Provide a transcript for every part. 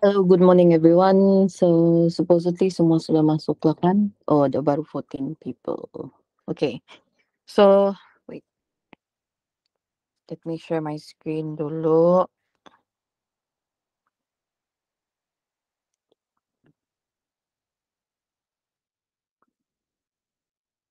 Hello, good morning everyone. So supposedly semua sudah masuk lah kan? Oh, ada baru 14 people. Okay. So wait, let me share my screen dulu.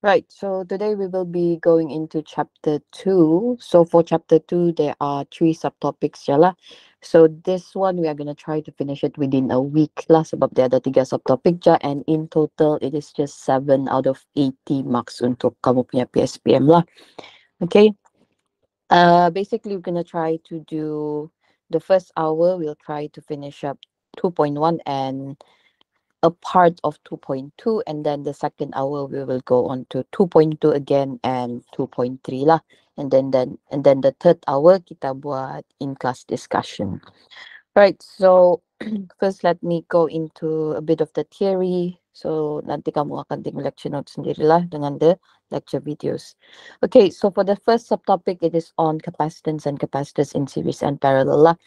Right, so today we will be going into chapter 2. So for chapter 2, there are three subtopics ya lah. So this one we are going to try to finish it within a week lah sebab dia ada tiga subtopik je, and in total it is just 7 out of 80 marks untuk kamu punya PSPM lah. Okay. Basically, we're gonna try to do the first hour. We'll try to finish up 2.1 and a part of 2.2, and then the second hour we will go on to 2.2 again and 2.3 lah. And then the third hour kita buat in class discussion. Right, so first let me go into a bit of the theory. So nanti kamu akan tengok lecture notes sendirilah dengan the lecture videos. Okay, so for the first subtopic, it is on capacitance and capacitors in series and parallel lah.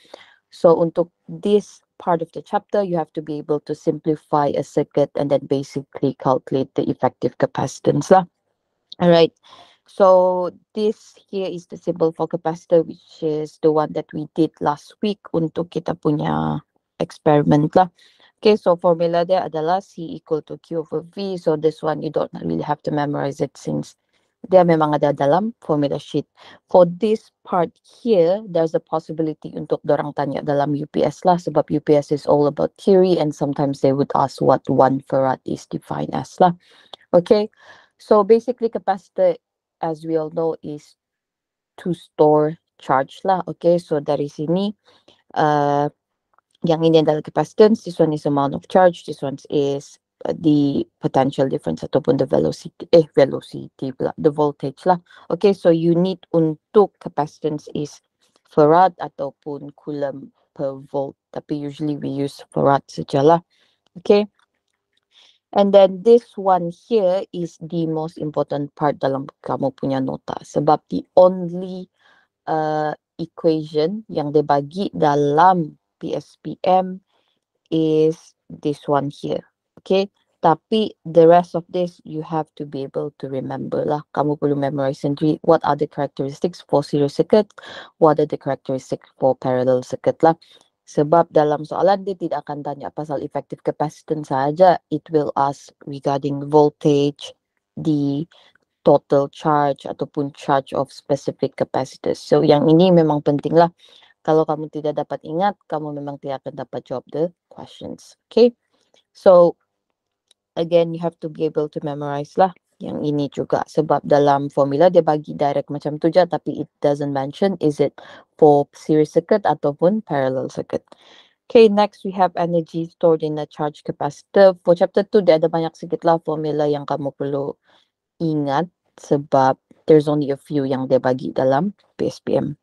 So untuk this part of the chapter, you have to be able to simplify a circuit and then basically calculate the effective capacitance lah. All right. So this here is the symbol for capacitor, which is the one that we did last week untuk kita punya experiment lah. Okay, so formula dia adalah C equal to Q over V. So this one you don't really have to memorize it since dia memang ada dalam formula sheet. For this part here, there's a possibility untuk dorang tanya dalam UPS lah sebab UPS is all about theory and sometimes they would ask what 1 farad is defined as lah. Okay, so basically capacitor, as we all know, is to store charge lah. Okay, so dari sini yang ini adalah capacitance, this one is amount of charge, this one is the potential difference ataupun the velocity pula, the voltage lah. Okay, so unit untuk capacitance is farad ataupun coulomb per volt, tapi usually we use farad sajalah. Okay, and then this one here is the most important part dalam kamu punya nota sebab the only equation yang dia bagi dalam PSPM is this one here. Okay, tapi the rest of this you have to be able to remember lah. Kamu perlu memorize sendiri what are the characteristics for series circuit, what are the characteristics for parallel circuit lah. Sebab dalam soalan dia tidak akan tanya pasal effective capacitance saja, it will ask regarding voltage, the total charge ataupun charge of specific capacitors. So yang ini memang penting lah. Kalau kamu tidak dapat ingat, kamu memang tidak akan dapat jawab the questions. Okay, so again you have to be able to memorize lah yang ini juga sebab dalam formula dia bagi direct macam tu je, tapi it doesn't mention is it for series circuit ataupun parallel circuit. Okay, next we have energy stored in a charge capacitor. For chapter 2 dia ada banyak sikit lah formula yang kamu perlu ingat sebab there's only a few yang dia bagi dalam PSPM.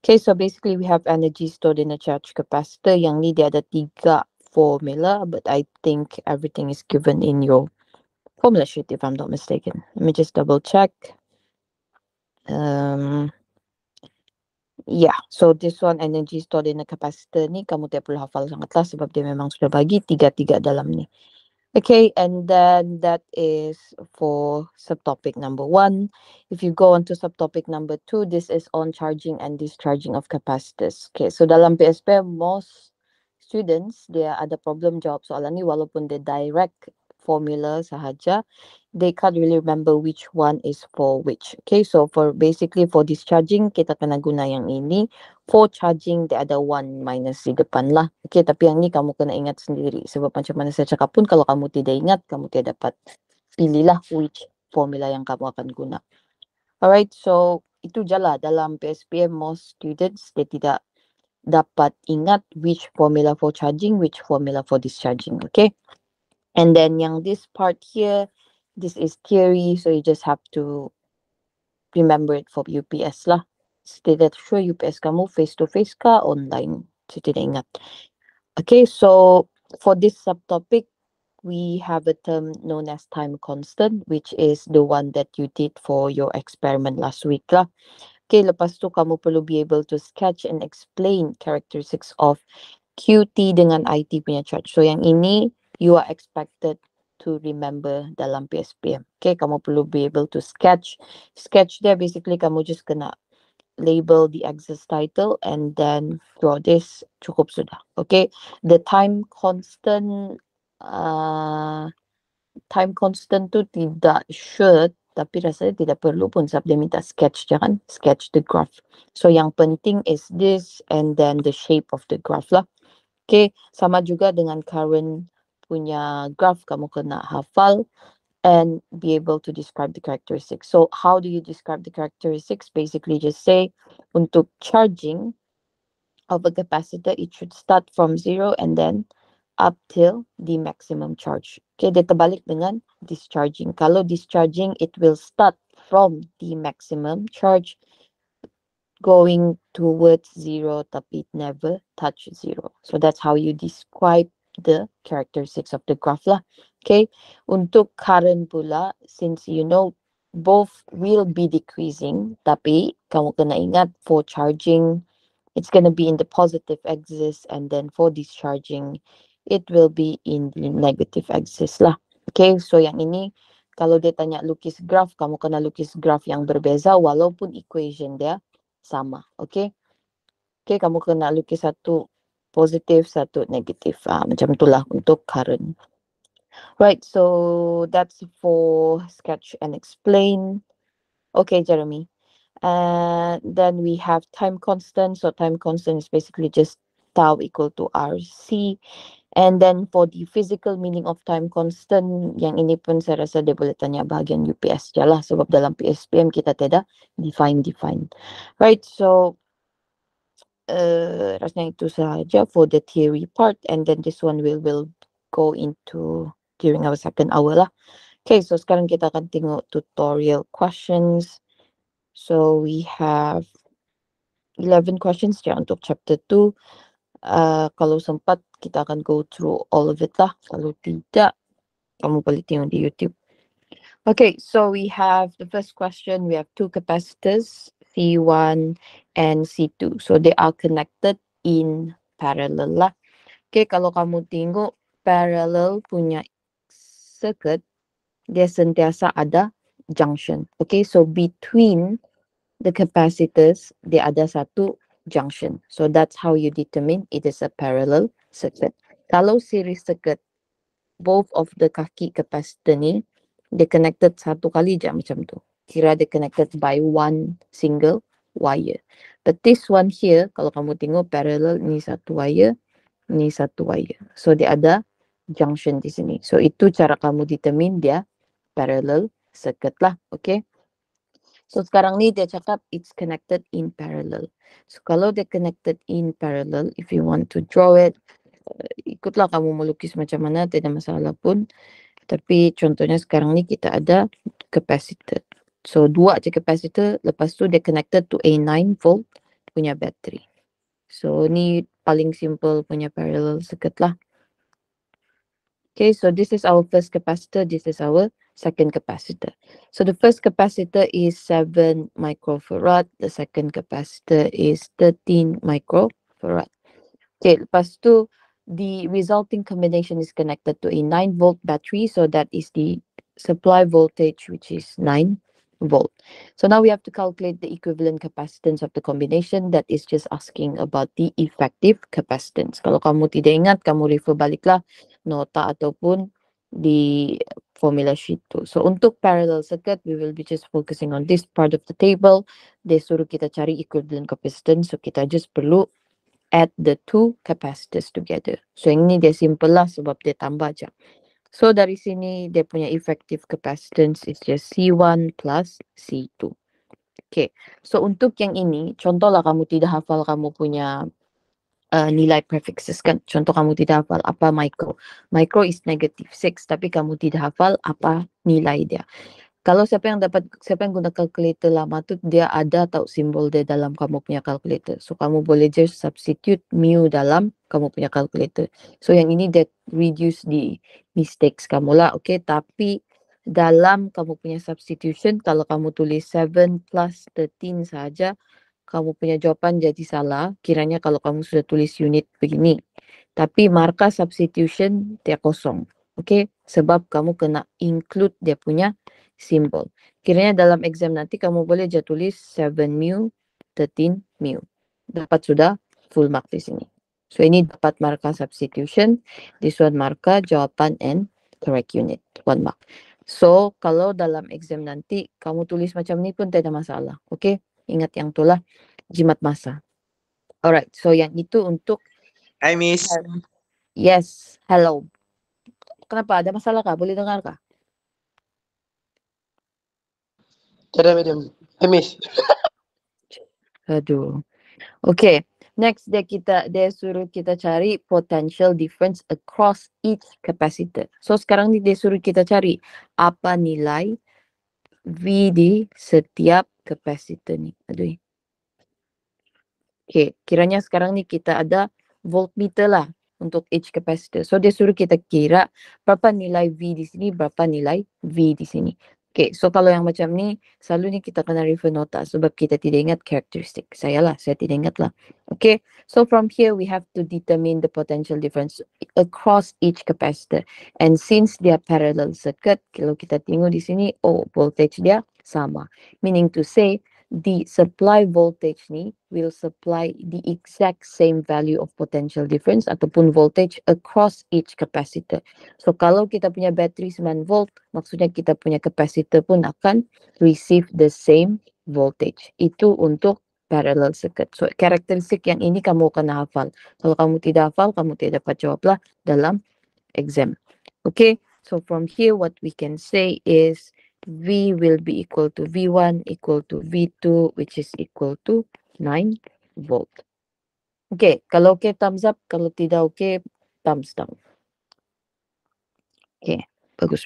Okay, so basically we have energy stored in a charge capacitor. Yang ni dia ada tiga formula, but I think everything is given in your formula sheet if I'm not mistaken. Let me just double check. Yeah, so this one energy stored in a capacitor ni kamu tidak perlu hafal sangat lah sebab dia memang sudah bagi tiga-tiga dalam ni. Okay, and then that is for subtopic number 1. If you go on to subtopic number 2, this is on charging and discharging of capacitors. Okay, so dalam PSP, most students, dia ada problem jawab soalan ni walaupun dia direct formula sahaja, they can't really remember which one is for which. Okay, so for basically for discharging, kita kena guna yang ini. For charging, dia ada 1 minus di depan lah. Okay, tapi yang ni kamu kena ingat sendiri. Sebab macam mana saya cakap pun, kalau kamu tidak ingat, kamu tidak dapat pilihlah which formula yang kamu akan guna. Alright, so itu je lah dalam PSPM, most students, dia tidak dapat ingat which formula for charging, which formula for discharging. Okay, and then yang this part here, this is theory, so you just have to remember it for UPS lah. Tidak sure UPS kamu face to face ka online. So tidak ingat. Okay, so for this subtopic, we have a term known as time constant, which is the one that you did for your experiment last week lah. Okay, lepas tu kamu perlu be able to sketch and explain characteristics of QT dengan IT punya charge. So yang ini you are expected to remember dalam PSPM. Okay, kamu perlu be able to sketch. Sketch there basically kamu just kena label the axis title and then draw this, cukup sudah. Okay, the time constant tu tidak should, tapi rasanya tidak perlu pun sebab dia minta sketch, jangan sketch the graph. So yang penting is this and then the shape of the graph lah. Okay, sama juga dengan current punya graph, kamu kena hafal and be able to describe the characteristics. So how do you describe the characteristics? Basically just say untuk charging of a capacitor, it should start from 0 and then up till the maximum charge. Okay, dia terbalik dengan discharging. Kalau discharging, it will start from the maximum charge going towards 0 tapi never touch 0. So that's how you describe the characteristics of the graph lah. Okay, untuk current pula, since you know both will be decreasing, tapi kamu kena ingat for charging it's going to be in the positive axis, and then for discharging it will be in the negative axis lah. Okay, so yang ini kalau dia tanya lukis graph, kamu kena lukis graph yang berbeza walaupun equation dia sama. Okay, kamu kena lukis satu positif, satu negatif. Macam itulah untuk current. Right, so that's for sketch and explain. Okay, Jeremy. And then we have time constant. So time constant is basically just tau equal to RC. And then for the physical meaning of time constant, yang ini pun saya rasa dia boleh tanya bahagian UPS je lah. Sebab dalam PSPM kita tidak define. Right, so rasanya itu sahaja for the theory part. And then this one will go into during our second hour lah. Okay, so sekarang kita akan tengok tutorial questions. So we have 11 questions je untuk chapter 2. Kalau sempat, kita akan go through all of it lah. Kalau tidak, kamu boleh tengok di YouTube. Okay, so we have the first question. We have two capacitors, C1 and C2. So they are connected in parallel lah. Okay, kalau kamu tengok parallel punya circuit, dia sentiasa ada junction. Okay, so between the capacitors, dia ada satu junction. So that's how you determine it is a parallel circuit. Kalau series circuit, both of the kaki capacitor ni, they connected satu kali je macam tu. Kira they connected by one single wire. But this one here, kalau kamu tengok parallel, ni satu wire, ni satu wire. So dia ada junction di sini. So itu cara kamu determine dia parallel circuit lah. Okay. So sekarang ni dia cakap it's connected in parallel. So kalau dia connected in parallel, if you want to draw it, ikutlah kamu melukis macam mana, tidak masalah pun. Tapi contohnya sekarang ni kita ada capacitor. So dua je capacitor, lepas tu dia connected to a 9 volt punya battery. So ni paling simple punya parallel circuit lah. Okay, so this is our first capacitor, this is our second capacitor. So the first capacitor is 7 microfarad, the second capacitor is 13 microfarad. Okay, lepas tu the resulting combination is connected to a 9 volt battery, so that is the supply voltage, which is 9 volt. So now we have to calculate the equivalent capacitance of the combination. That is just asking about the effective capacitance. Kalau kamu tidak ingat, kamu refer baliklah nota ataupun di formula sheet tu. So untuk parallel circuit, we will be just focusing on this part of the table. Dia suruh kita cari equivalent capacitance, so kita just perlu add the two capacitors together. So yang ni dia simple lah sebab dia tambah je. So dari sini dia punya effective capacitance is just C1 plus C2. Okay, so untuk yang ini, contohlah kamu tidak hafal kamu punya nilai prefixes kan. Contoh kamu tidak hafal apa micro. Micro is -6, tapi kamu tidak hafal apa nilai dia. Kalau siapa yang guna calculator lama tu, dia ada tahu simbol dia dalam kamu punya calculator. So kamu boleh just substitute mu dalam kamu punya calculator. So yang ini dia reduce the mistakes kamu lah. Okay, tapi dalam kamu punya substitution, kalau kamu tulis 7 plus 13 saja, kamu punya jawapan jadi salah. Kiranya kalau kamu sudah tulis unit begini. Tapi markah substitution dia kosong. Okay, sebab kamu kena include dia punya simbol. Kiranya dalam exam nanti kamu boleh je tulis 7 mu, 13 mu. Dapat sudah full mark di sini. So ini dapat markah substitution, this one markah jawapan and correct unit, 1 mark. So kalau dalam exam nanti kamu tulis macam ni pun tidak ada masalah. Okay, ingat yang itulah jimat masa. Alright, so yang itu untuk Hi, Miss. yes, hello. Kenapa? Ada masalah kah? Boleh dengar kah? Tiada, Madam. Hi, Miss. Aduh. Okay, next dia suruh kita cari potential difference across each capacitor. So sekarang ni dia suruh kita cari apa nilai V di setiap capacitor ni. Aduh. Okay, kiranya sekarang ni kita ada voltmeter lah untuk each capacitor. So dia suruh kita kira berapa nilai V di sini, berapa nilai V di sini. Okay, so kalau yang macam ni, selalu ni kita kena refer nota sebab kita tidak ingat karakteristik. Saya tidak ingat lah. Okay, so from here we have to determine the potential difference across each capacitor. And since dia parallel circuit, kalau kita tengok di sini, oh voltage dia sama. Meaning to say, the supply voltage ni will supply the exact same value of potential difference ataupun voltage across each capacitor. So kalau kita punya battery 9 volt, maksudnya kita punya capacitor pun akan receive the same voltage. Itu untuk parallel circuit. So karakteristik yang ini kamu kena hafal. Kalau kamu tidak hafal, kamu tidak dapat jawablah dalam exam. Okay, so from here what we can say is V will be equal to V1 equal to V2 which is equal to 9 volt. Okay, kalau okay thumbs up, kalau tidak okay thumbs down. Okay, bagus.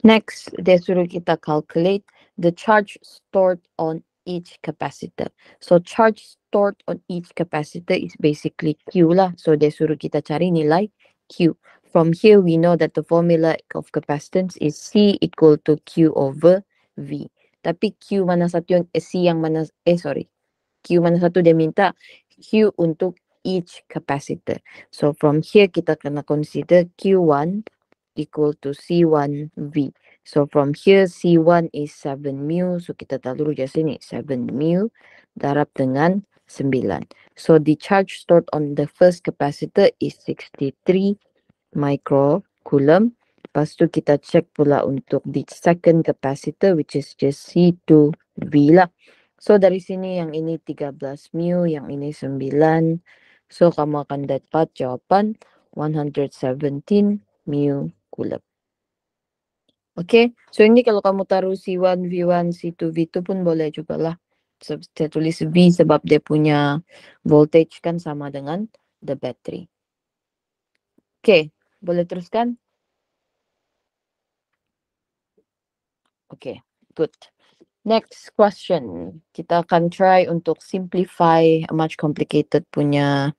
Next, dia suruh kita calculate the charge stored on each capacitor. So charge stored on each capacitor is basically Q lah. So dia suruh kita cari nilai Q. From here, we know that the formula of capacitance is C equal to Q over V. Tapi Q mana satu yang, C yang mana, Q mana satu dia minta Q untuk each capacitor. So from here, kita kena consider Q1 equal to C1V. So from here, C1 is 7 mu. So kita taruh je sini, 7 mu darab dengan 9. So the charge stored on the first capacitor is 63 microcoulomb. Lepas tu kita check pula untuk the second capacitor which is just C2V lah. So dari sini yang ini 13 mu, yang ini 9. So kamu akan dapat jawapan 117 mu coulomb. Okay, so ini kalau kamu taruh C1, V1, C2, V2 pun boleh juga lah. So, saya tulis V sebab dia punya voltage kan sama dengan the battery. Okay, boleh teruskan? Okay, good. Next question. Kita akan try untuk simplify a much complicated punya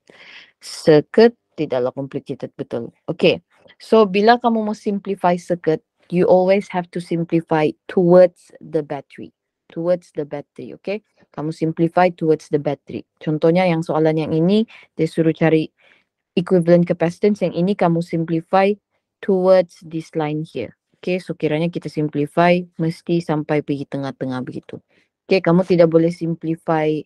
circuit. Tidaklah complicated betul. Okay, so bila kamu mau simplify circuit, you always have to simplify towards the battery. Towards the battery, okay? Kamu simplify towards the battery. Contohnya yang soalan yang ini, dia suruh cari equivalent capacitance. Yang ini kamu simplify towards this line here. Okay, so kiranya kita simplify mesti sampai pergi tengah-tengah begitu. Okay, kamu tidak boleh simplify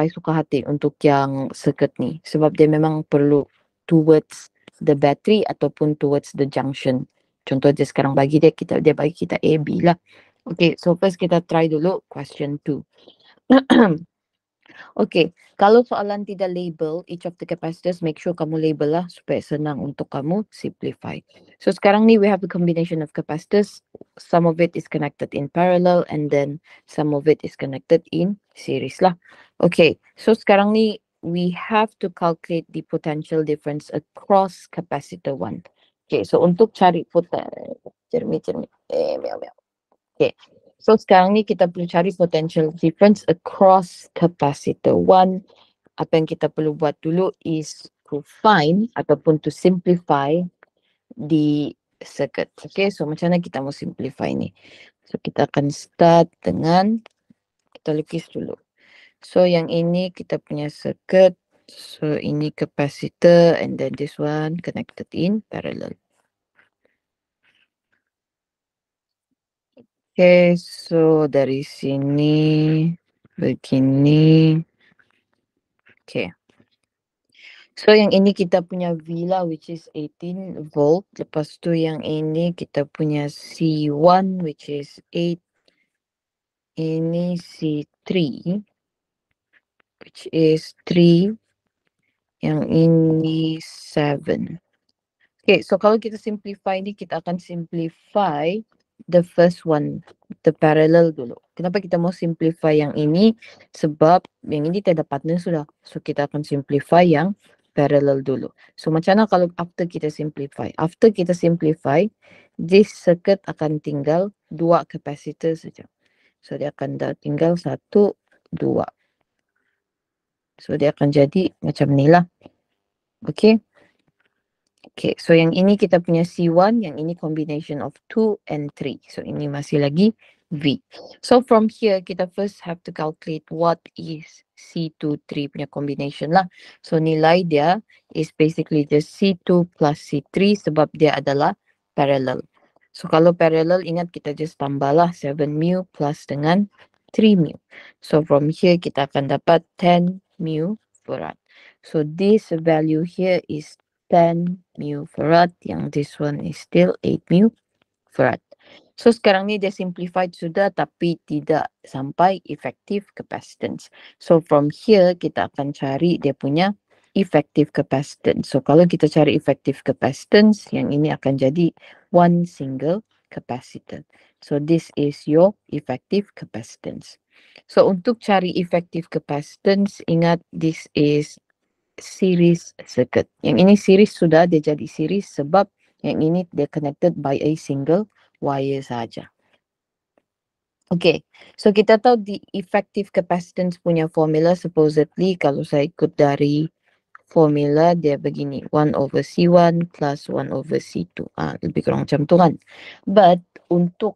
suka hati untuk yang circuit ni. Sebab dia memang perlu towards the battery ataupun towards the junction. Contoh dia sekarang bagi dia bagi kita A, B lah. Okay, so first kita try dulu question 2. Okay, kalau soalan tidak label each of the capacitors, make sure kamu label lah supaya senang untuk kamu simplify. So sekarang ni we have a combination of capacitors. Some of it is connected in parallel and then some of it is connected in series lah. Okay, so sekarang ni we have to calculate the potential difference across capacitor 1. Okay, so untuk cari Okay, so sekarang ni kita perlu cari potential difference across capacitor 1. Apa yang kita perlu buat dulu is to find ataupun to simplify the circuit. Okay, so macam mana kita mau simplify ni? So kita akan start dengan kita lukis dulu. So yang ini kita punya circuit. So ini capacitor and then this one connected in parallel. Okay, so dari sini begini. Okay. So yang ini kita punya V lah, which is 18 volt. Lepas tu yang ini kita punya C1 which is 8. Ini C3 which is 3. Yang ini 7. Okay, so kalau kita simplify ni, kita akan simplify the first one, the parallel dulu. Kenapa kita mau simplify yang ini? Sebab yang ini tiada partner sudah. So kita akan simplify yang parallel dulu. So macam mana kalau after kita simplify? After kita simplify, this circuit akan tinggal 2 capacitor saja. So dia akan tinggal 1, 2. So dia akan jadi macam ni lah. Okay. Okay, so yang ini kita punya C1, yang ini combination of 2 and 3. So ini masih lagi V. So from here, kita first have to calculate what is C2, 3 punya combination lah. So nilai dia is basically just C2 plus C3 sebab dia adalah parallel. So kalau parallel, ingat kita just tambah lah 7 mu plus dengan 3 mu. So from here, kita akan dapat 10 mu farad. So this value here is 10 mu farad, yang this one is still 8 mu farad. So sekarang ni dia simplified sudah tapi tidak sampai effective capacitance. So from here kita akan cari dia punya effective capacitance. So kalau kita cari effective capacitance, yang ini akan jadi one single capacitor. So this is your effective capacitance. So untuk cari effective capacitance, ingat this is series circuit. Yang ini series sudah dia jadi series sebab yang ini dia connected by a single wire saja. Okay, so kita tahu di effective capacitance punya formula supposedly kalau saya ikut dari formula dia begini, 1 over C1 plus 1 over C2. Lebih kurang macam tu kan. But untuk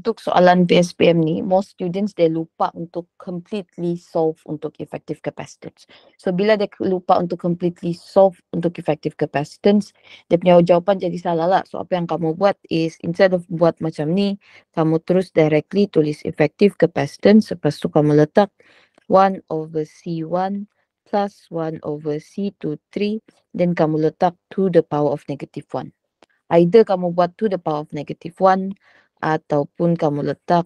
soalan PSPM ni, most students dia lupa untuk completely solve untuk effective capacitance. So bila dia lupa untuk completely solve untuk effective capacitance, dia punya jawapan jadi salah lah. So apa yang kamu buat is, instead of buat macam ni, kamu terus directly tulis effective capacitance, lepas tu kamu letak 1 over C1 plus 1 over C2 3, then kamu letak to the power of negative 1. Either kamu buat to the power of negative 1 ataupun kamu letak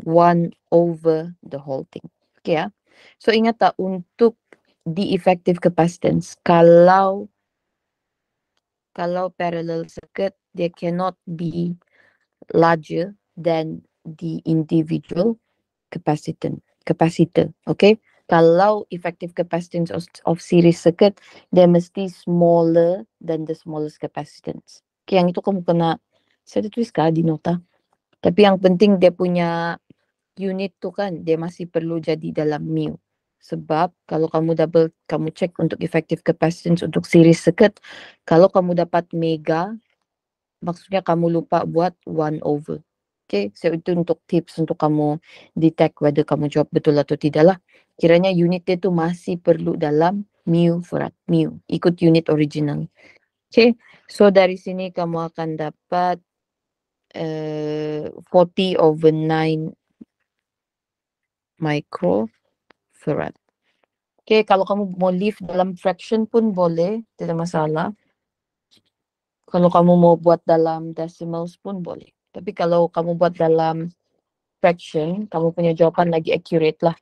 1 over the whole thing. Okay ya. So ingat tak, untuk the effective capacitance, kalau parallel circuit, they cannot be larger than the individual capacitor. Okay. Kalau effective capacitance of series circuit, they mesti smaller than the smallest capacitance. Okay, yang itu kamu kena, saya tulis kah di nota? Tapi yang penting dia punya unit tu kan, dia masih perlu jadi dalam mu. Sebab kalau kamu check untuk effective capacitance untuk series circuit, kalau kamu dapat mega, maksudnya kamu lupa buat 1 over. Okay, so itu untuk tips untuk kamu detect whether kamu jawab betul atau tidak lah. Kiranya unit dia tu masih perlu dalam mu farad, mu. Ikut unit original. Okay, so dari sini kamu akan dapat 40 over 9 microfarad. Okay, kalau kamu mau leave dalam fraction pun boleh, tidak masalah. Kalau kamu mau buat dalam decimals pun boleh. Tapi kalau kamu buat dalam fraction, kamu punya jawapan lagi accurate lah.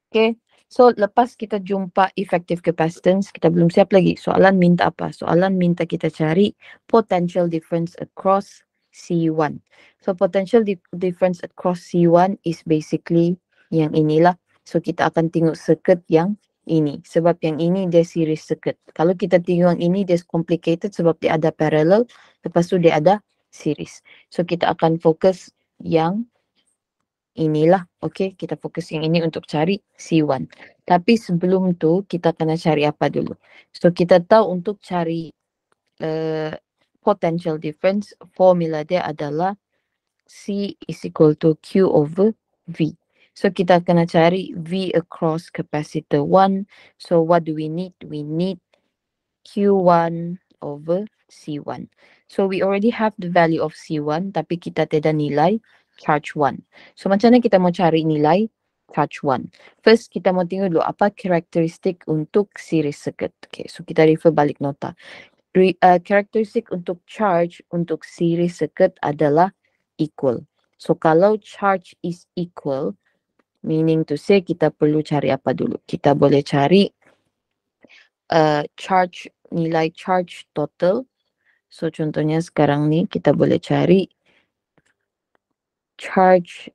Okay, so lepas kita jumpa effective capacitance, kita belum siap lagi. Soalan minta apa? Soalan minta kita cari potential difference across C1. So potential difference across C1 is basically yang inilah. So kita akan tengok circuit yang ini. Sebab yang ini dia series circuit. Kalau kita tengok yang ini dia complicated sebab dia ada parallel. Lepas tu dia ada series. So kita akan fokus yang inilah. Okay, kita fokus yang ini untuk cari C1. Tapi sebelum tu kita kena cari apa dulu? So kita tahu untuk cari potential difference, formula dia adalah C is equal to Q over V. So kita kena cari V across capacitor 1. So what do we need? We need Q1 over C1. So we already have the value of C1 tapi kita tidak nilai charge 1. So macam mana kita mau cari nilai charge 1? First kita mau tengok dulu apa karakteristik untuk series circuit. Okay, so kita refer balik nota. Karakteristik untuk charge untuk series circuit adalah equal. So kalau charge is equal, meaning to say kita perlu cari apa dulu? Kita boleh cari charge, nilai charge total. So contohnya sekarang ni kita boleh cari charge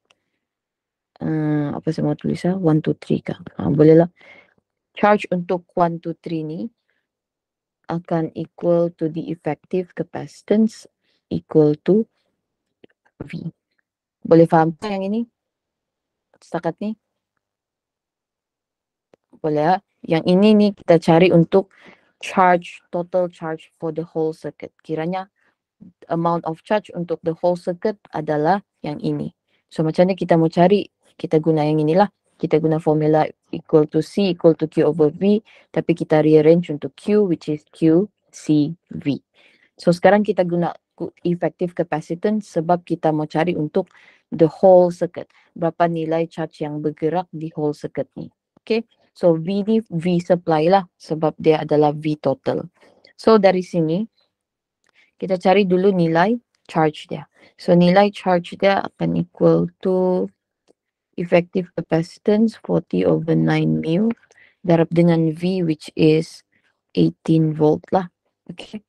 apa saya mau tulis 1, 2, 3 kah? Boleh lah. Charge untuk 1, 2, 3 ni akan equal to the effective capacitance equal to V. Boleh faham tak yang ini? Setakat ni? Boleh ya? Yang ini ni kita cari untuk charge, total charge for the whole circuit. Kiranya amount of charge untuk the whole circuit adalah yang ini. So macam mana kita mau cari? Kita guna yang inilah. Kita guna formula equal to C equal to Q over V. Tapi kita rearrange untuk Q which is Q, C, V. So sekarang kita guna effective capacitance sebab kita mau cari untuk the whole circuit. Berapa nilai charge yang bergerak di whole circuit ni. Okay. So V ni V supply lah sebab dia adalah V total. So dari sini kita cari dulu nilai charge dia. So nilai charge dia akan equal to effective capacitance 40 over 9 mu darab dengan V which is 18 volt lah. Okay.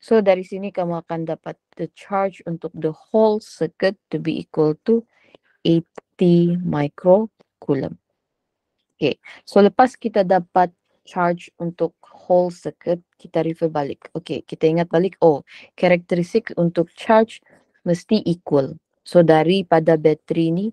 So dari sini kamu akan dapat the charge untuk the whole circuit to be equal to 80 microcoulomb. Okay. So lepas kita dapat charge untuk whole circuit, kita refer balik. Okay, kita ingat balik. Oh, karakteristik untuk charge mesti equal. So daripada bateri ni,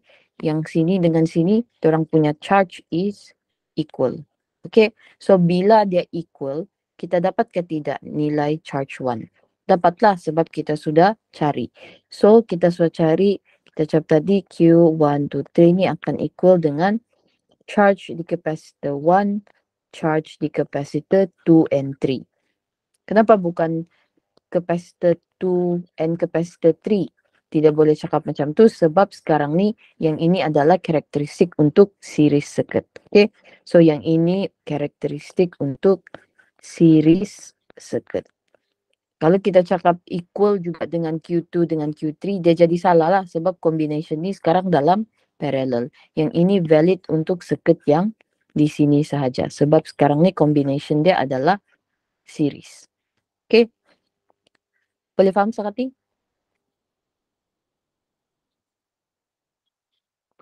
yang sini dengan sini, orang punya charge is equal. Okay, so bila dia equal, kita dapat ke tidak nilai charge 1? Dapatlah sebab kita sudah cari. So kita sudah cari, kita cakap tadi Q1, 2, 3 ni akan equal dengan charge di capacitor 1, charge di capacitor 2 and 3. Kenapa bukan capacitor 2 and capacitor 3? Tidak boleh cakap macam tu sebab sekarang ni yang ini adalah karakteristik untuk series circuit. Okay. So yang ini karakteristik untuk series circuit. Kalau kita cakap equal juga dengan Q2 dengan Q3, dia jadi salah lah sebab combination ni sekarang dalam parallel. Yang ini valid untuk circuit yang di sini sahaja. Sebab sekarang ni combination dia adalah series. Okay. Boleh faham sangat ni?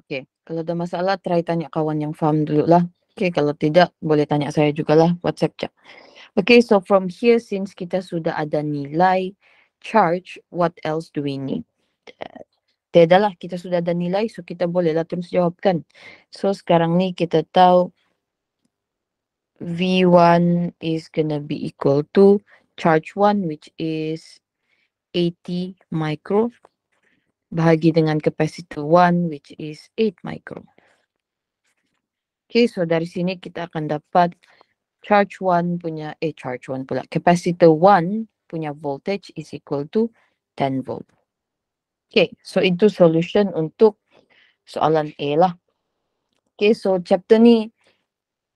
Okay. Kalau ada masalah, try tanya kawan yang faham dulu lah. Okay. Kalau tidak, boleh tanya saya jugalah WhatsApp chat. Okay. So from here, since kita sudah ada nilai charge, what else do we need? Tiada lah, kita sudah ada nilai, so kita bolehlah terus jawabkan. So sekarang ni kita tahu V1 is gonna be equal to charge 1 which is 80 micro bahagi dengan capacitor 1 which is 8 micro. Okay, so dari sini kita akan dapat charge 1 punya, charge 1 pula, capacitor 1 punya voltage is equal to 10 volt. Okay, so itu solution untuk soalan A lah. Okay, so chapter ni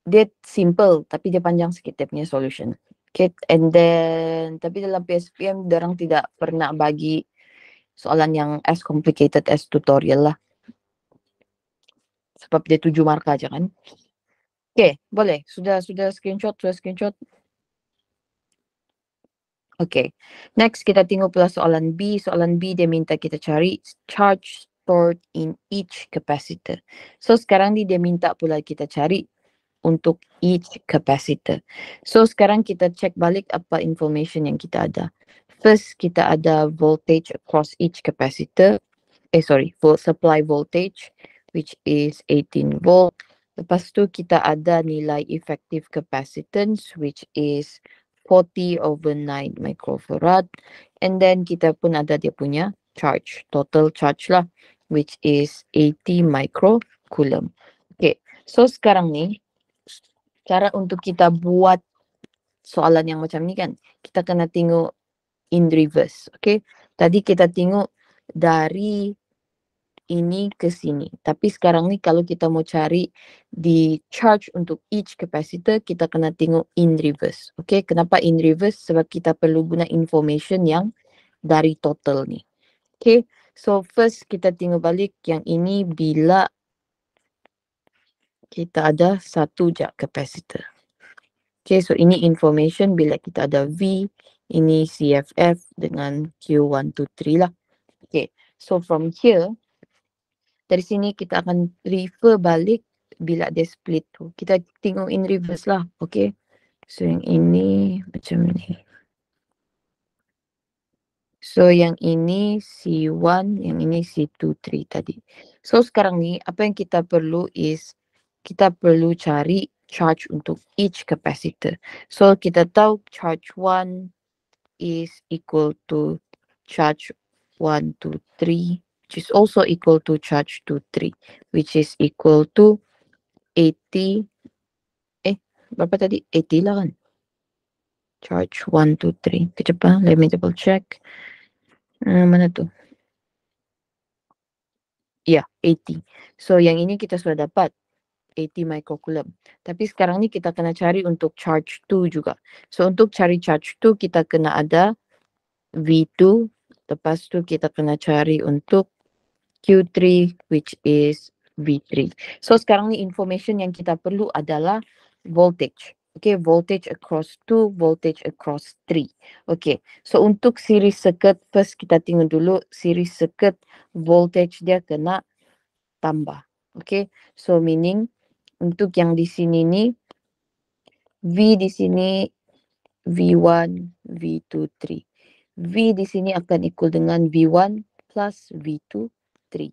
dia simple tapi dia panjang sikit dia punya solution. Okay, and then tapi dalam PSPM orang tidak pernah bagi soalan yang as complicated as tutorial lah. Sebab dia 7 markah aja kan. Okay, boleh. Sudah screenshot, Okay. Next kita tengok pula soalan B. Soalan B dia minta kita cari charge stored in each capacitor. So sekarang ni dia minta pula kita cari untuk each capacitor. So sekarang kita check balik apa information yang kita ada. First kita ada voltage across each capacitor. Supply voltage which is 18 volt. Lepas tu kita ada nilai effective capacitance which is 40 over 9 microfarad. And then kita pun ada dia punya total charge lah, which is 80 microcoulomb. Okay, so sekarang ni, cara untuk kita buat soalan yang macam ni kan, kita kena tengok in reverse. Okay, tadi kita tengok dari ini ke sini. Tapi sekarang ni kalau kita mau cari di charge untuk each capacitor, kita kena tengok in reverse. Okay, kenapa in reverse? Sebab kita perlu guna information yang dari total ni. Okay, so first kita tengok balik yang ini bila kita ada satu je capacitor. Okay, so ini information bila kita ada V, ini CFF dengan Q123 lah. Okay, so from here, dari sini kita akan refer balik bila dia split tu. Kita tengok in reverse lah, okay. So yang ini macam ni. So yang ini C1, yang ini C23 tadi. So sekarang ni apa yang kita perlu is kita perlu cari charge untuk each capacitor. So kita tahu charge 1 is equal to charge 1 to 3, which is also equal to charge to 3, which is equal to 80. Berapa tadi? 80 lah kan? Charge 1 to 3. Kejap lah, let me double check. Mana tu? Ya, 80. So yang ini kita sudah dapat 80 microcoulomb. Tapi sekarang ni kita kena cari untuk charge 2 juga. So untuk cari charge 2 kita kena ada V2. Lepas tu kita kena cari untuk Q3 which is V3. So sekarang ni information yang kita perlu adalah voltage. Okay, voltage across 2, voltage across 3. Okay, so untuk series circuit, first kita tengok dulu series circuit voltage dia kena tambah. Okay, so meaning untuk yang di sini ni, V di sini V1, V2, 3. V di sini akan equal dengan V1 plus V2, 3.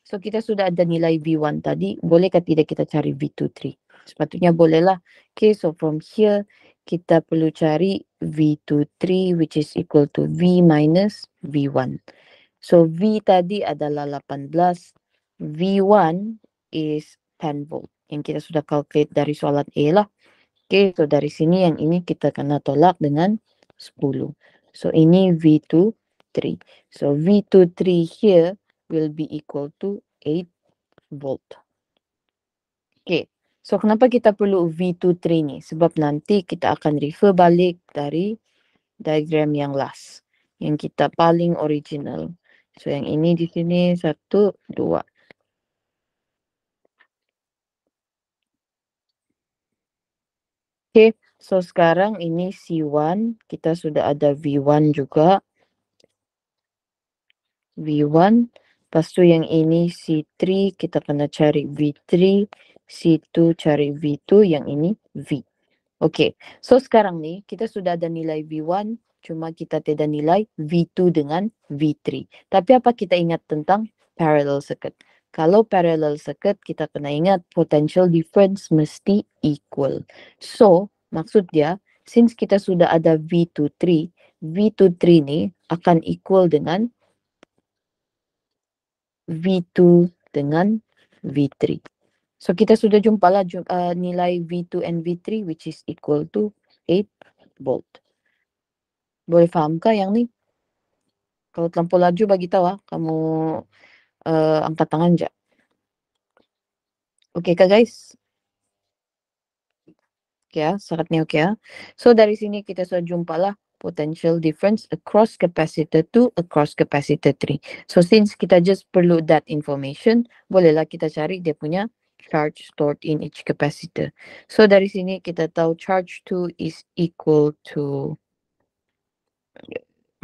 So kita sudah ada nilai V1 tadi, bolehkah tidak kita cari V2, 3? Sepatutnya bolehlah. Okay, so from here kita perlu cari V2, 3 which is equal to V minus V1. So V tadi adalah 18, V1 is 10 volt. Yang kita sudah calculate dari soalan A lah. Okay, so dari sini yang ini kita kena tolak dengan 10. So ini V2, 3. So V2, 3 here will be equal to 8 volt. Okay, so kenapa kita perlu V2, 3 ni? Sebab nanti kita akan refer balik dari diagram yang last. Yang kita paling original. So yang ini di sini 1, 2. Okay, so sekarang ini C1, kita sudah ada V1 juga. V1, lepas tu yang ini C3, kita kena cari V3, C2 cari V2, yang ini V. Okay, so sekarang ni kita sudah ada nilai V1, cuma kita tidak nilai V2 dengan V3. Tapi apa kita ingat tentang parallel circuit? Kalau parallel circuit, kita kena ingat potential difference mesti equal. So, maksud dia, since kita sudah ada V23, V23 ni akan equal dengan V2 dengan V3. So kita sudah jumpa lah nilai V2 and V3 which is equal to 8 volt. Boleh faham kah yang ni? Kalau terlampau laju bagi tahu kamu angkat tangan je. Okay kah guys? Okay sangat ni okay So dari sini kita sudah jumpa lah potential difference across capacitor 2 across capacitor 3. So since kita just perlu that information, bolehlah kita cari dia punya charge stored in each capacitor. So dari sini kita tahu charge 2 is equal to,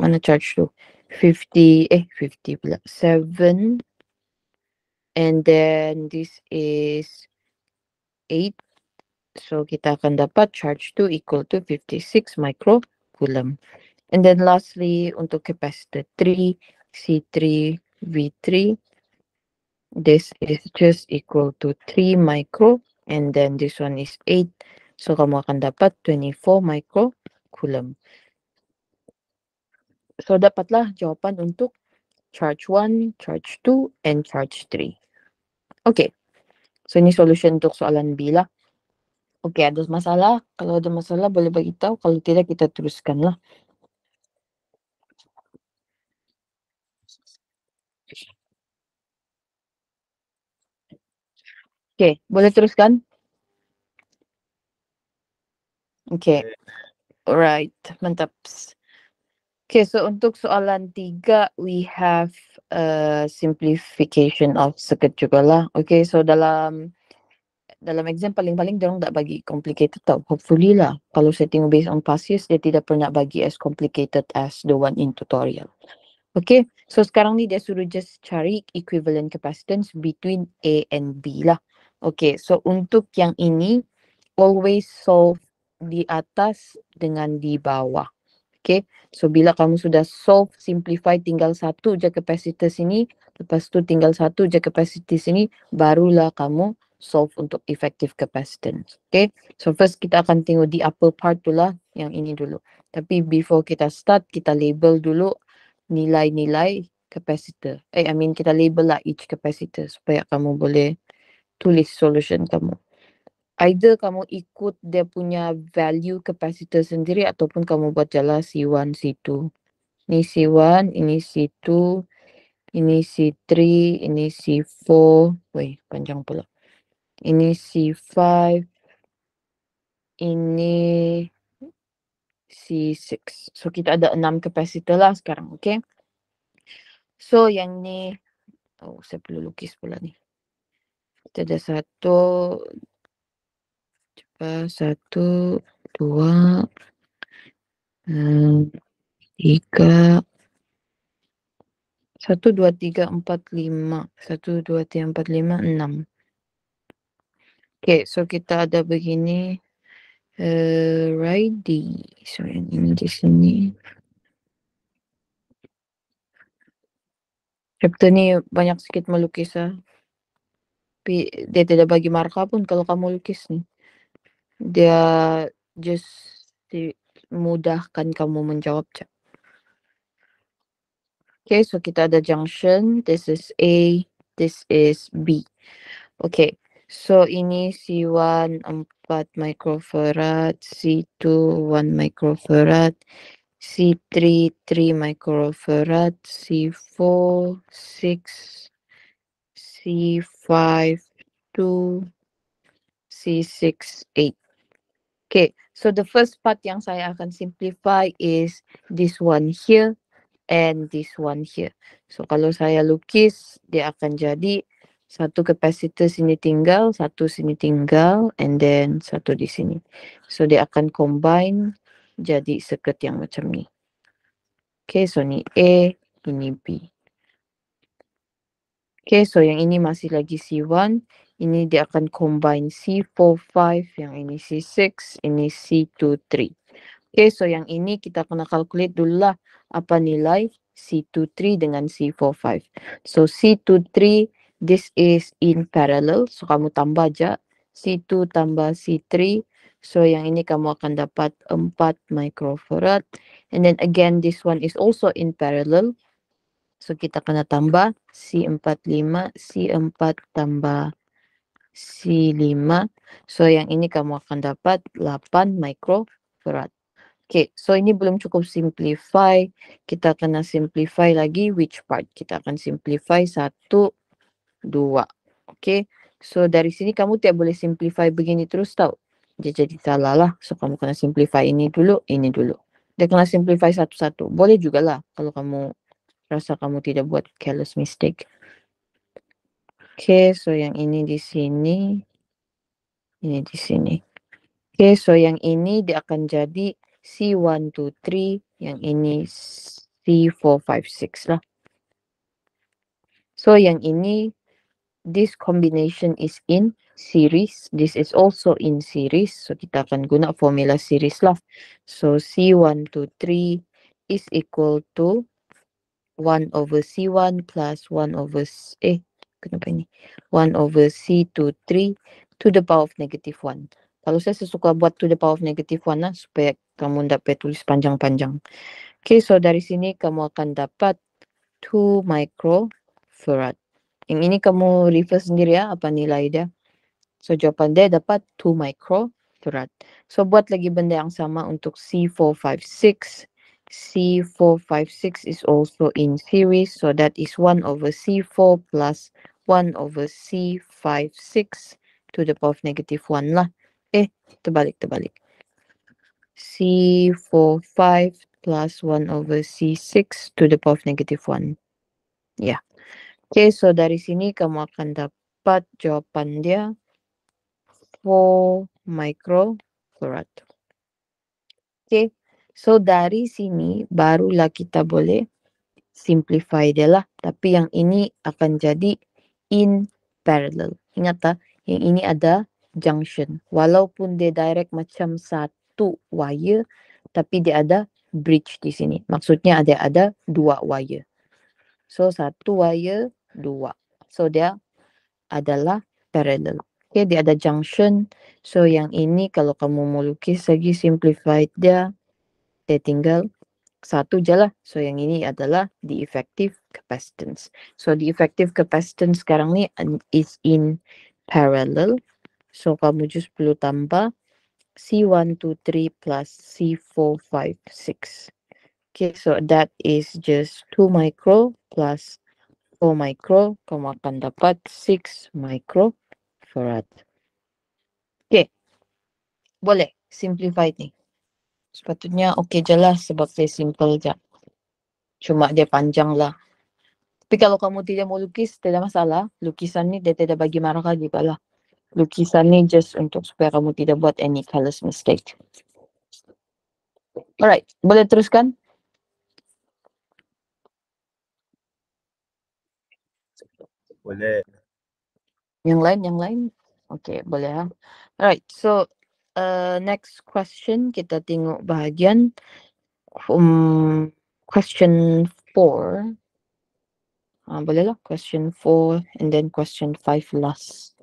mana charge 2? 50 pula. 7. And then this is 8. So kita akan dapat charge 2 equal to 56 microcoulomb. And then lastly, untuk capacitor 3, C3, V3, this is just equal to 3 micro, and then this one is 8. So kamu akan dapat 24 microcoulomb. So dapatlah jawapan untuk charge 1, charge 2, and charge 3. Okay, so ini solution untuk soalan B lah. Okay, ada masalah? Kalau ada masalah boleh bagi tahu, kalau tidak kita teruskan lah. Okay, boleh teruskan? Okay, alright, mantap. Okay, so untuk soalan 3, we have simplification of circuit juga lah. Okay, so dalam exam paling-paling dia orang tak bagi complicated tau. Hopefully lah. Kalau saya tengok based on past years, dia tidak pernah bagi as complicated as the one in tutorial. Okay, so sekarang ni dia suruh just cari equivalent capacitance between A and B lah. Okay, so untuk yang ini, always solve di atas dengan di bawah. Okay, so bila kamu sudah solve, simplify, tinggal satu je capacitor sini, lepas tu tinggal satu je capacitor sini, barulah kamu solve untuk effective capacitance. Okay, so first kita akan tengok di upper part tu lah, yang ini dulu. Tapi before kita start, kita label dulu nilai-nilai capacitor. Kita label lah each capacitor supaya kamu boleh tulis solution kamu. Either kamu ikut dia punya value capacitor sendiri ataupun kamu buat jalan C1, C2. Ini C1, ini C2, ini C3, ini C4. Wait, panjang pula. Ini C5, ini C6. So kita ada 6 capacitor lah sekarang, okay? So yang ni, saya perlu lukis pula ni. Kita ada satu, dua, tiga, 1, 2, 3, 4, 5. 1, 2, 3, 4, 5, 6. Okay, so kita ada begini. Righty. So yang ini di sini. Chapter ni banyak sikit melukis lah. Tapi dia tidak bagi markah pun kalau kamu lukis ni. Dia just mudahkan kamu menjawab je. Okay, so kita ada junction. This is A. This is B. Okay, so ini C1 4 microfarad, C2 1 microfarad, C3 3 microfarad, C4 6, C5 2, C6 8. Okay, so the first part yang saya akan simplify is this one here and this one here. So kalau saya lukis, dia akan jadi satu capacitor sini tinggal, satu sini tinggal, and then satu di sini. So dia akan combine jadi circuit yang macam ni. Okay, so ni A, ini B. Okay, so yang ini masih lagi C1. Ini dia akan combine C4, 5, yang ini C6, ini C2, 3. Okay, so yang ini kita kena calculate dulu lah apa nilai C23 dengan C45. So C23, this is in parallel. So kamu tambah aja C2 tambah C3. So yang ini kamu akan dapat 4 microfarad. And then again, this one is also in parallel. So kita kena tambah C45, C4 tambah C5. So yang ini kamu akan dapat 8 microfarad. Okay, so ini belum cukup simplify. Kita kena simplify lagi which part. Kita akan simplify 1, 2. Okay, so dari sini kamu tidak boleh simplify begini terus tau. Dia jadi salah lah. So kamu kena simplify ini dulu, ini dulu. Dia kena simplify satu-satu. Boleh juga lah kalau kamu rasa kamu tidak buat careless mistake. Okay, so yang ini di sini. Ini di sini. Okay, so yang ini dia akan jadi C1, 2, 3. Yang ini C4, 5, 6 lah. So yang ini, this combination is in series. This is also in series. So kita akan guna formula series lah. So C1, 2, 3 is equal to 1 over C1 plus 1 over kenapa ini? 1 over C2, 3 to the power of negative 1. Kalau saya suka buat to the power of negative 1 lah, supaya kamu dapat tulis panjang-panjang. Okay, so dari sini kamu akan dapat 2 microfarad. Yang ini kamu refer sendiri ya apa nilai dia. So jawapan dia dapat 2 microfarad. So buat lagi benda yang sama untuk C456. C456 is also in series. So that is 1 over C4 plus 1 over C56 to the power of negative 1 lah. Terbalik. C45 plus 1 over C6 to the power of negative 1. Ya. Okay, so dari sini kamu akan dapat jawapan dia 4 microfarad. Okay, so dari sini barulah kita boleh simplify dia lah. Tapi yang ini akan jadi in parallel. Ingat tak, yang ini ada junction. Walaupun dia direct macam satu wire, tapi dia ada bridge di sini. Maksudnya ada dua wire. So, satu wire, dua. So, dia adalah parallel. Okay, dia ada junction. So, yang ini kalau kamu mau lukis lagi simplified dia tinggal satu je lah. So, yang ini adalah the effective capacitance. So, the effective capacitance sekarang ni is in parallel. So, kamu just perlu tambah C123 plus C456. Okay, so that is just 2 micro plus 4 micro. Kamu akan dapat 6 microfarad. Okay, boleh simplified ni. Sepatutnya okay je lah sebab dia simple je. Cuma dia panjang lah. Tapi kalau kamu tidak mau lukis, tidak masalah. Lukisan ni dia tidak bagi markah juga lah. Lukisan ni just untuk supaya kamu tidak buat any colors mistake. Alright, boleh teruskan? Boleh. Yang lain? Okay, boleh ha. Alright, so next question kita tengok bahagian question 4. Boleh lah, question 4 and then question 5 last.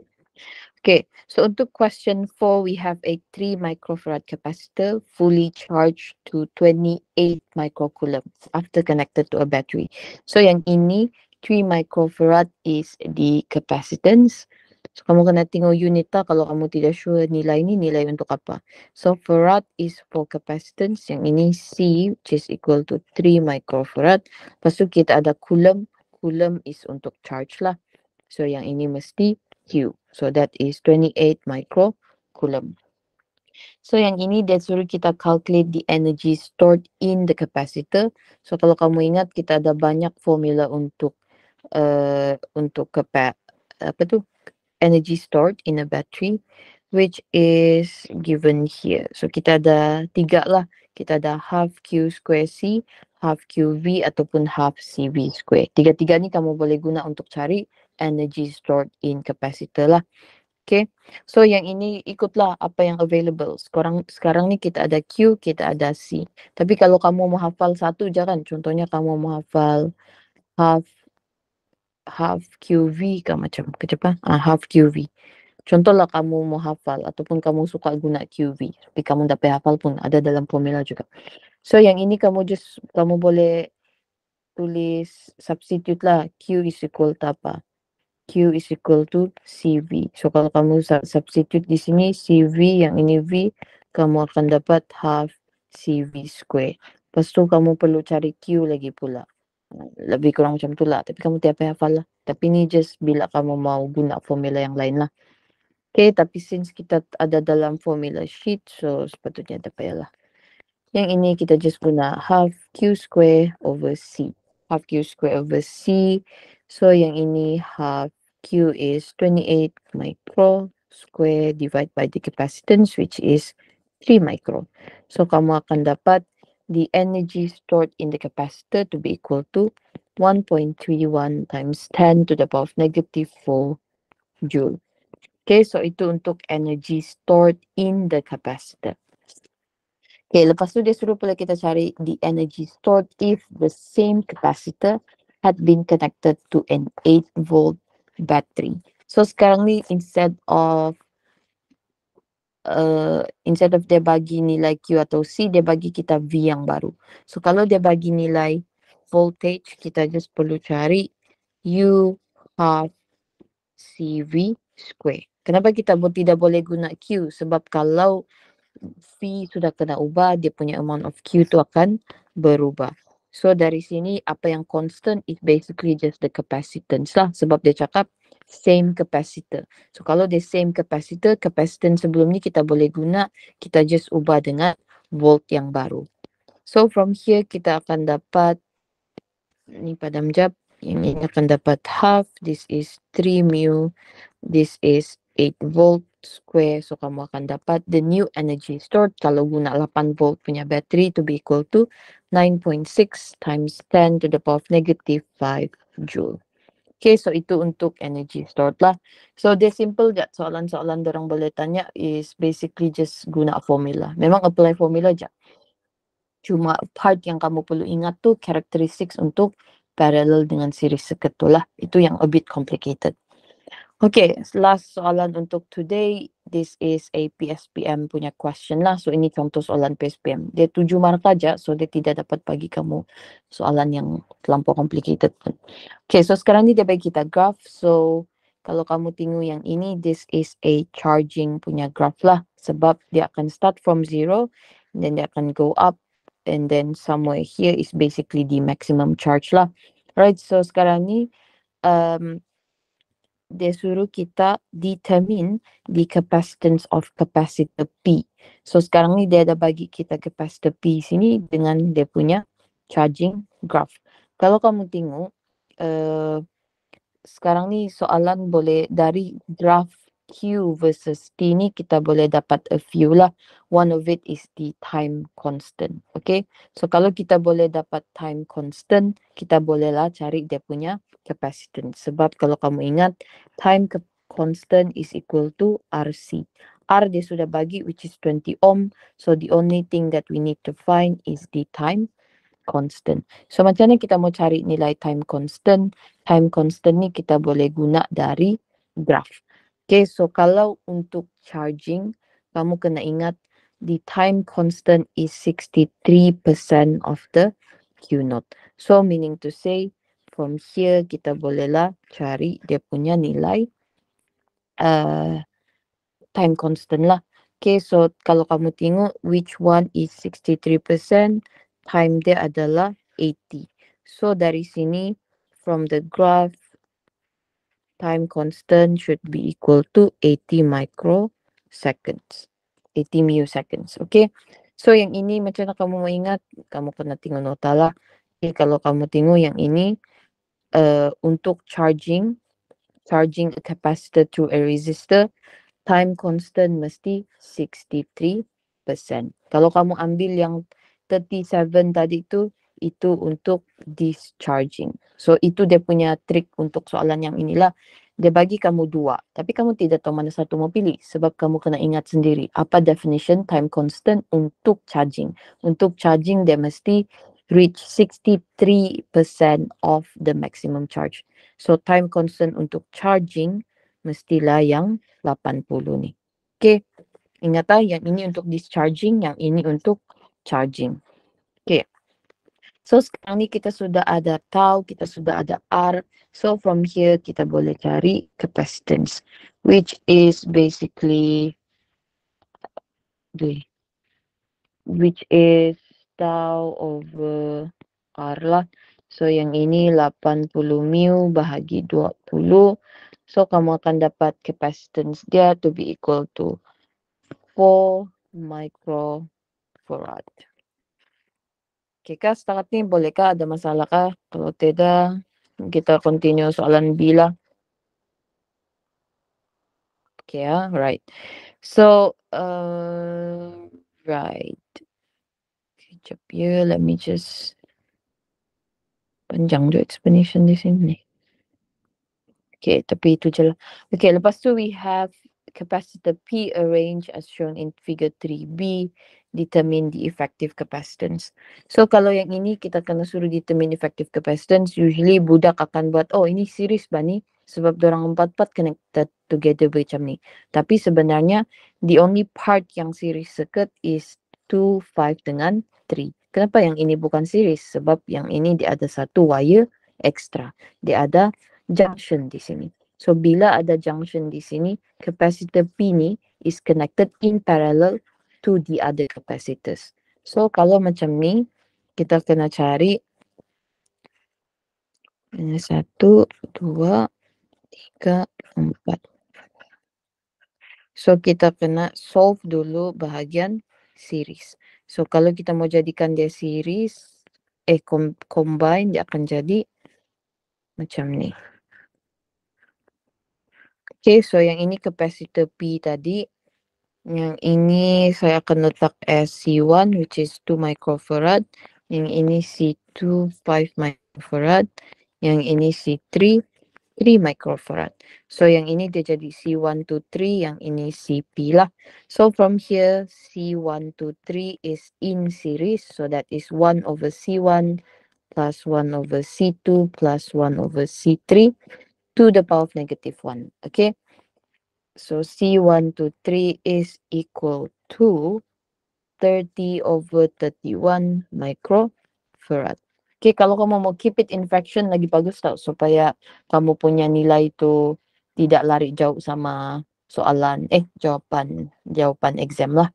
Okay, so untuk question 4, we have a 3 microfarad capacitor fully charged to 28 microcoulomb after connected to a battery. So yang ini 3 microfarad is the capacitance. So kamu kena tengok unit tak kalau kamu tidak sure nilai ni nilai untuk apa. So farad is for capacitance, yang ini C which is equal to 3 microfarad. Lepas tu kita ada coulomb, coulomb is untuk charge lah. So yang ini mesti Q. So that is 28 microcoulomb. So yang ini dia suruh kita calculate the energy stored in the capacitor. So kalau kamu ingat kita ada banyak formula untuk energy stored in a battery, which is given here. So kita ada 3 lah. Kita ada half Q square C, half QV ataupun half CV square. Tiga-tiga ni kamu boleh guna untuk cari energy stored in capacitor lah. Okay, so yang ini ikutlah apa yang available. Sekarang ni kita ada Q, kita ada C. Tapi kalau kamu mau hafal satu je kan, contohnya kamu mau hafal half QV ke macam kenapa? Half QV. Contohlah kamu mau hafal ataupun kamu suka guna QV, tapi kamu dapat hafal pun ada dalam formula juga. So yang ini kamu boleh tulis substitute lah. Q is equal to apa? Q is equal to CV. So kalau kamu substitute di sini CV, yang ini V, kamu akan dapat half CV square. Lepas tu kamu perlu cari Q lagi pula. Lebih kurang macam tu lah. Tapi kamu tiap hafal lah. Tapi ni just bila kamu mau guna formula yang lain lah. Okay, tapi since kita ada dalam formula sheet, so sepatutnya tak payah lah. Yang ini kita just guna half Q square over C. Half Q square over C. So yang ini half Q is 28 micro square divided by the capacitance, which is 3 micro. So kamu akan dapat the energy stored in the capacitor to be equal to 1.31 times 10 to the power of negative 4 joule. Okay, so itu untuk energy stored in the capacitor. Okay, lepas tu dia suruh pula kita cari the energy stored if the same capacitor had been connected to an 8-volt battery. So sekarang ni instead of dia bagi nilai Q atau C, dia bagi kita V yang baru. So kalau dia bagi nilai voltage, kita just perlu cari U half CV square. Kenapa kita tidak boleh guna Q? Sebab kalau V sudah kena ubah, dia punya amount of Q tu akan berubah. So dari sini apa yang constant is basically just the capacitance lah. Sebab dia cakap same capacitor. So kalau dia same capacitor, capacitance sebelum ni kita boleh guna, kita just ubah dengan volt yang baru. So from here kita akan dapat, ni padam jap, yang ini akan dapat half, this is 3 mu, this is 8 volt square. So kamu akan dapat the new energy stored kalau guna 8 volt punya battery to be equal to 9.6 times 10 to the power of negative 5 joule. Okay, so itu untuk energy stored lah. So dia simple je. Soalan-soalan dorang boleh tanya is basically just guna formula. Memang apply formula je. Cuma part yang kamu perlu ingat tu characteristics untuk parallel dengan series circuit tu lah. Itu yang a bit complicated. Okay, last soalan untuk today. This is a PSPM punya question lah. So ini contoh soalan PSPM. Dia 7 markah aja, so dia tidak dapat bagi kamu soalan yang terlampau complicated pun. Okay, so sekarang ni dia bagi kita graph. So kalau kamu tengok yang ini, this is a charging punya graph lah. Sebab dia akan start from 0, then dia akan go up, and then somewhere here is basically the maximum charge lah. Right, so sekarang ni dia suruh kita determine the capacitance of capacitor P. So sekarang ni dia ada bagi kita capacitor P sini dengan dia punya charging graph. Kalau kamu tengok, sekarang ni soalan boleh dari graph Q versus T ni kita boleh dapat a few lah. One of it is the time constant. Okay. So kalau kita boleh dapat time constant, kita bolehlah cari dia punya capacitance. Sebab kalau kamu ingat, time constant is equal to RC. R dia sudah bagi which is 20 ohm. So the only thing that we need to find is the time constant. So macam mana kita mau cari nilai time constant? Time constant ni kita boleh guna dari graph. Okay, so kalau untuk charging, kamu kena ingat the time constant is 63% of the Q naught. So meaning to say, from here kita bolehlah cari dia punya nilai time constant lah. Okay, so kalau kamu tengok which one is 63%, time dia adalah 80. So dari sini, from the graph, time constant should be equal to 80 microseconds. 80 milliseconds, okay? So yang ini macam mana kamu mau ingat? Kamu kena tengok nota lah. Okay, kalau kamu tengok yang ini, untuk charging a capacitor to a resistor, time constant mesti 63%. Kalau kamu ambil yang 37 tadi tu, itu untuk discharging. So itu dia punya trik untuk soalan yang inilah. Dia bagi kamu dua, tapi kamu tidak tahu mana satu mau pilih. Sebab kamu kena ingat sendiri, apa definition time constant untuk charging. Untuk charging dia mesti reach 63% of the maximum charge. So time constant untuk charging mestilah yang 80 ni. Okay. Ingat yang ini untuk discharging, yang ini untuk charging. Okay. So sekarang ni kita sudah ada tau, kita sudah ada R. So from here kita boleh cari capacitance, which is basically tau over R lah. So yang ini 80 mu bahagi 20. So kamu akan dapat capacitance dia to be equal to 4 microfarad. Okay kah, setakat ni boleh kah? Ada masalah kah? Kalau tidak, kita continue soalan B lah. Okay, right. So, right. Kejap ya, let me just panjang tu explanation di sini. Okay, tapi itu je lah. Okay, lepas tu we have capacitor P arranged as shown in figure 3B. Determine the effective capacitance. So kalau yang ini kita kena suruh determine effective capacitance, usually budak akan buat, oh ini series bah ni, sebab dorang empat-empat connected together macam ni. Tapi sebenarnya the only part yang series circuit is 2, 5 dengan 3. Kenapa yang ini bukan series? Sebab yang ini dia ada satu wire extra. Dia ada junction di sini. So, bila ada junction di sini, capacitor P ni is connected in parallel to the other capacitors. So, kalau macam ni, kita kena cari satu, dua, tiga, empat. So, kita kena solve dulu bahagian series. So, kalau kita mau jadikan dia series, combine, dia akan jadi macam ni. Okay, so yang ini capacitor P tadi. Yang ini saya akan letak as C1, which is 2 microfarad. Yang ini C2, 5 microfarad. Yang ini C3, 3 microfarad. So, yang ini dia jadi C1 to 3, yang ini CP lah. So, from here, C1 to 3 is in series. So, that is 1 over C1 plus 1 over C2 plus 1 over C3 to the power of negative 1. Okay? So, C1 to 3 is equal to 30 over 31 microfarad. Okay, kalau kamu mau keep it in fraction lagi bagus tau, supaya kamu punya nilai itu tidak lari jauh sama soalan, jawapan exam lah.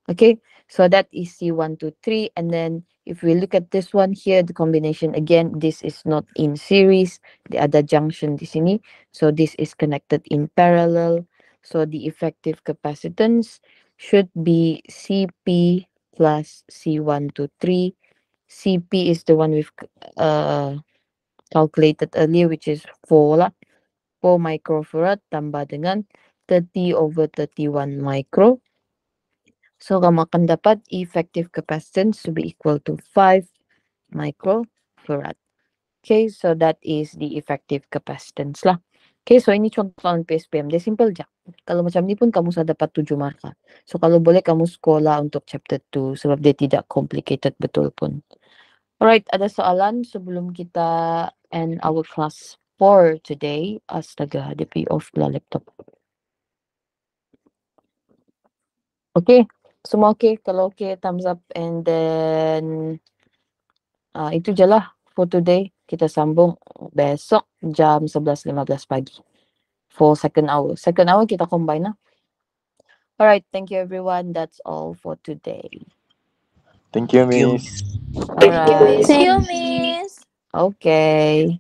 Okay, so that is C1 to 3, and then if we look at this one here, the combination again, this is not in series, the other junction di sini, so this is connected in parallel, so the effective capacitance should be CP plus C1 to 3. CP is the one we've calculated earlier, which is 4 lah. 4 microfarad tambah dengan 30 over 31 micro. So, kamu akan dapat effective capacitance to be equal to 5 microfarad. Okay, so that is the effective capacitance lah. Okay, so ini contoh soalan PSPM. Dia simple je. Kalau macam ni pun kamu sudah dapat 7 markah. So, kalau boleh kamu sekolah untuk chapter 2 sebab dia tidak complicated betul pun. Alright, ada soalan sebelum kita end our class for today? Astaga, dia pergi off pula laptop. Okay, semua okay? Kalau okay, thumbs up. And then, itu je lah for today. Kita sambung besok jam 11.15 pagi for second hour. Second hour kita combine lah. Alright, thank you everyone. That's all for today. Thank you, Thank you. Miss. Alright. Thank you, Miss. Okay.